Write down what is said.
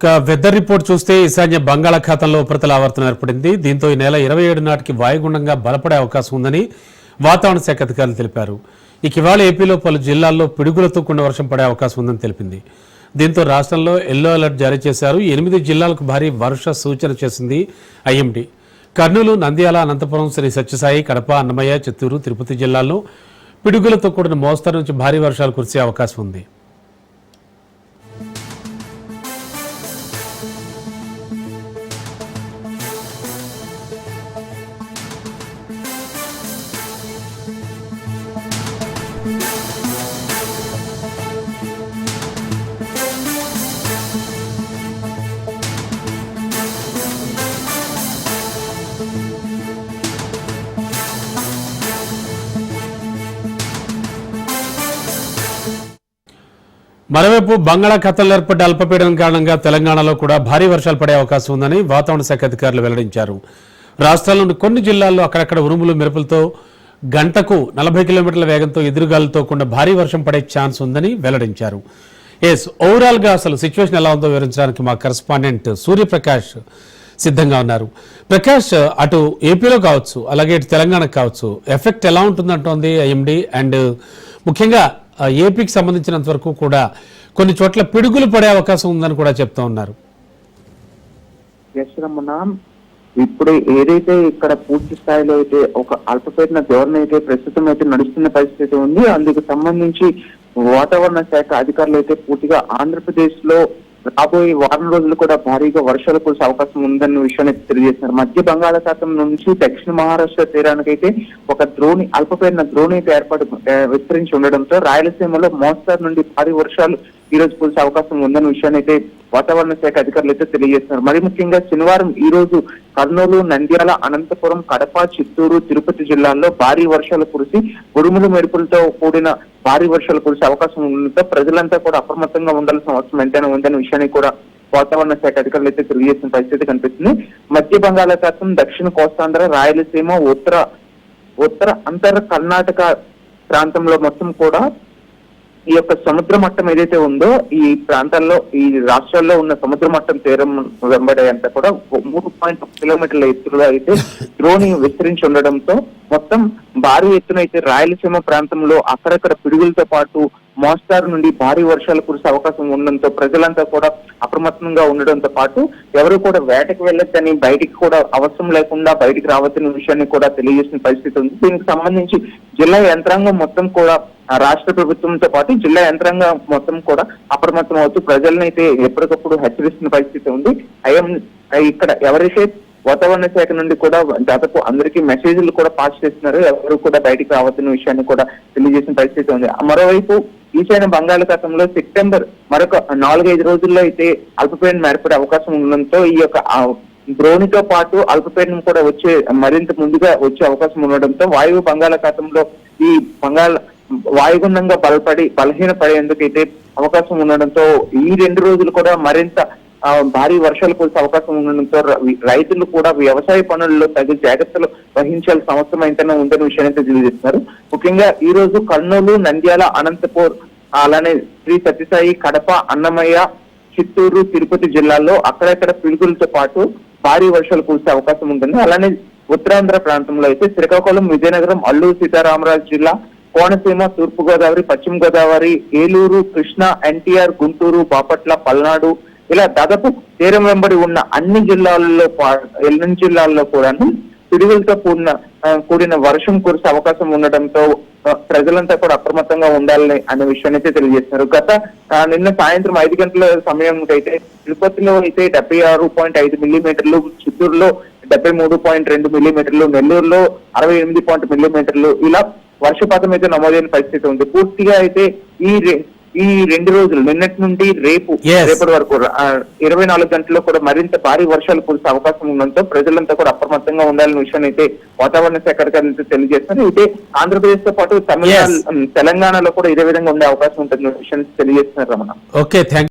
Weather report చూస్తే ఈశాన్య బంగాళాఖాతంలో ఉపరితల ఆవర్తనం ఏర్పడింది. దీంతో ఈ నెల 27 నాటికి వాయుగుండంగా బలపడే అవకాశం ఉందని వాతావరణ శాఖ అధికారులు తెలిపారు. ఇవాళ ఏపీలో పలు జిల్లాల్లో పిడుగులతో కూడిన వర్షం పడే అవకాశం ఉందని తెలిపింది. దీంతో రాష్ట్రంలో ఎల్లో అలర్ట్ జారీ చేశారు. 8 జిల్లాలకు భారీ వర్ష సూచన చేసింది ఐఎండీ. కర్నూలు, నంద్యాల, అనంతపురం, శ్రీ సత్యసాయి, కడప, అన్నమయ్య, చిత్తూరు, తిరుపతి జిల్లాల్లో పిడుగులతో కూడిన మోస్తరు నుంచి భారీ వర్షాలు కురిసే అవకాశం ఉంది. మరోవైపు బంగాళాఖాతంలో ఏర్పడ్డ అల్పపీడనం కారణంగా తెలంగాణలో కూడా భారీ వర్షాలు పడే అవకాశం ఉందని వాతావరణ శాఖ అధికారులు వెల్లడించారు. రాష్ట్రంలోని కొన్ని జిల్లాల్లో అక్కడక్కడ ఉరుములు, మెరుపులతో గంటకు 40 కిలోమీటర్ల వేగంతో ఎదురుగాలులతో కూడిన భారీ వర్షం పడే ఛాన్స్ ఉందని వెల్లడించారు. ఓవరాల్ గా అసలు సిచ్యువేషన్ ఎలా ఉందో వివరించడానికి మా కరెస్పాండెంట్ సూర్యప్రకాష్ సిద్ధంగా ఉన్నారు. ప్రకాష్, అటు ఏపీలో కావచ్చు, అలాగే ఇటు తెలంగాణకు కావచ్చు, ఎఫెక్ట్ ఎలా ఉంటుందంటోంది ఐఎండీ. అండ్ ముఖ్యంగా ఏపీకి సంబంధించినంత వరకు కూడా కొన్ని చోట్ల పిడుగులు పడే అవకాశం ఉందని కూడా చెప్తా ఉన్నారు. ఇప్పుడు ఏదైతే ఇక్కడ పూర్తి స్థాయిలో అయితే ఒక అల్పపీడన ధోరణి అయితే ప్రస్తుతం అయితే నడుస్తున్న పరిస్థితి ఉంది. అందుకు సంబంధించి వాతావరణ శాఖ అధికారులు అయితే పూర్తిగా ఆంధ్రప్రదేశ్ లో రాబోయే వారం రోజులు కూడా భారీగా వర్షాలు కురిసే అవకాశం ఉందన్న విషయాన్ని తెలియజేస్తున్నారు. మధ్య బంగాళాఖాతం నుంచి దక్షిణ మహారాష్ట్ర తీరానికైతే ఒక అల్పపీడన ద్రోణి అయితే విస్తరించి ఉండడంతో రాయలసీమలో మోస్తరు నుండి భారీ వర్షాలు ఈ రోజు కురిసే అవకాశం ఉందన్న విషయాన్ని అయితే వాతావరణ శాఖ అధికారులు అయితే తెలియజేస్తున్నారు. మరి ముఖ్యంగా శనివారం ఈ రోజు కర్నూలు, నంద్యాల, అనంతపురం, కడప, చిత్తూరు, తిరుపతి జిల్లాల్లో భారీ వర్షాలు కురిసి ఉరుములు, మెరుపులతో కూడిన భారీ వర్షాలు కురిసే అవకాశం ఉండడంతో ప్రజలంతా కూడా అప్రమత్తంగా ఉండాల్సిన అవసరం ఎంతైనా ఉందనే విషయాన్ని కూడా వాతావరణ శాఖ అధికారులు అయితే తెలియజేసిన పరిస్థితి కనిపిస్తుంది. మధ్య బంగాళాఖాతం, దక్షిణ కోస్తాంధ్ర, రాయలసీమ, ఉత్తర అంతర కర్ణాటక ప్రాంతంలో మొత్తం కూడా ఈ యొక్క సముద్ర మట్టం ఏదైతే ఉందో ఈ ప్రాంతాల్లో, ఈ రాష్ట్రాల్లో ఉన్న సముద్ర మట్టం తీరం వెంబడే అంతా కూడా 3.1 కిలోమీటర్ల ఎత్తులో అయితే ద్రోణి విస్తరించి ఉండడంతో మొత్తం భారీ ఎత్తున అయితే రాయలసీమ ప్రాంతంలో అక్కడక్కడ పిడుగులతో పాటు మోస్తారు నుండి భారీ వర్షాలు కురిసే అవకాశం ఉండడంతో ప్రజలంతా కూడా అప్రమత్తంగా ఉండడంతో పాటు ఎవరు కూడా వేటకు వెళ్ళొచ్చని, బయటికి కూడా అవసరం లేకుండా బయటికి రావచ్చని విషయాన్ని కూడా తెలియజేసిన పరిస్థితి ఉంది. దీనికి సంబంధించి జిల్లా యంత్రాంగం మొత్తం కూడా రాష్ట్ర ప్రభుత్వంతో పాటు జిల్లా యంత్రాంగం మొత్తం కూడా అప్రమత్తం అవుతూ ప్రజలను అయితే ఎప్పటికప్పుడు హెచ్చరిస్తున్న పరిస్థితి ఉంది. ఇక్కడ ఎవరైతే వాతావరణ శాఖ నుండి కూడా దాదాపు అందరికీ మెసేజ్లు కూడా పాస్ చేస్తున్నారు, ఎవరు కూడా బయటికి రావద్దన్న విషయాన్ని కూడా తెలియజేసిన పరిస్థితి ఉంది. మరోవైపు ఈశాన్య బంగాళాఖాతంలో సెప్టెంబర్ మరొక 4-5 రోజుల్లో అయితే అల్పపీడనం ఏర్పడే అవకాశం ఉండడంతో ఈ యొక్క ద్రోణితో పాటు అల్పపీడనం కూడా మరింత ముందుగా వచ్చే అవకాశం ఉండడంతో వాయువు బంగాళాఖాతంలో ఈ వాయుగుండంగా బలహీనపడేందుకైతే అవకాశం ఉండడంతో ఈ 2 రోజులు కూడా మరింత భారీ వర్షాలు కురిసే అవకాశం ఉండడంతో రైతులు కూడా వ్యవసాయ పనుల్లో తగిన జాగ్రత్తలు వహించాల్సిన అవసరం ఎంతైనా ఉందనే విషయాన్ని తెలియజేస్తున్నారు. ముఖ్యంగా ఈ రోజు కర్నూలు, నంద్యాల, అనంతపూర్, అలానే శ్రీ సత్యసాయి, కడప, అన్నమయ్య, చిత్తూరు, తిరుపతి జిల్లాల్లో అక్కడక్కడ పిడుగులతో పాటు భారీ వర్షాలు కురిసే అవకాశం ఉంటుంది. అలానే ఉత్తరాంధ్ర ప్రాంతంలో అయితే శ్రీకాకుళం, విజయనగరం, అల్లూరు సీతారామరాజు జిల్లా, కోనసీమ, తూర్పు గోదావరి, పశ్చిమ గోదావరి, ఏలూరు, కృష్ణా, ఎన్టీఆర్, గుంటూరు, బాపట్ల, పల్నాడు ఇలా దాదాపు తీరం వెంబడి ఉన్న అన్ని జిల్లాల్లో కూడా పిడుగులతో కూడిన వర్షం కురిసే అవకాశం ఉండడంతో ప్రజలంతా కూడా అప్రమత్తంగా ఉండాలని అనే విషయాన్ని అయితే తెలియజేస్తున్నారు. నిన్న సాయంత్రం 5 గంటల సమయంలో అయితే తిరుపతిలో అయితే 76.5 మిల్లీమీటర్లు, చిత్తూరులో 73.2 మిల్లీమీటర్లు, నెల్లూరులో 68 మిల్లీమీటర్లు ఇలా వర్షపాతం అయితే నమోదైన పరిస్థితి ఉంది. పూర్తిగా అయితే ఈ 2 రోజులు నిన్నటి నుండి రేపటి వరకు 24 గంటల్లో కూడా మరింత భారీ వర్షాలు కురిసే అవకాశం ఉండడంతో ప్రజలంతా కూడా అప్రమత్తంగా ఉండాలనే విషయాన్ని అయితే వాతావరణ శాఖ అధికారులు తెలియజేస్తున్నారు. అయితే ఆంధ్రప్రదేశ్ తో పాటు తెలంగాణలో కూడా ఇదే విధంగా ఉండే అవకాశం ఉంటుందనే విషయాన్ని తెలియజేస్తున్నారు. రమణ. Okay, thank you.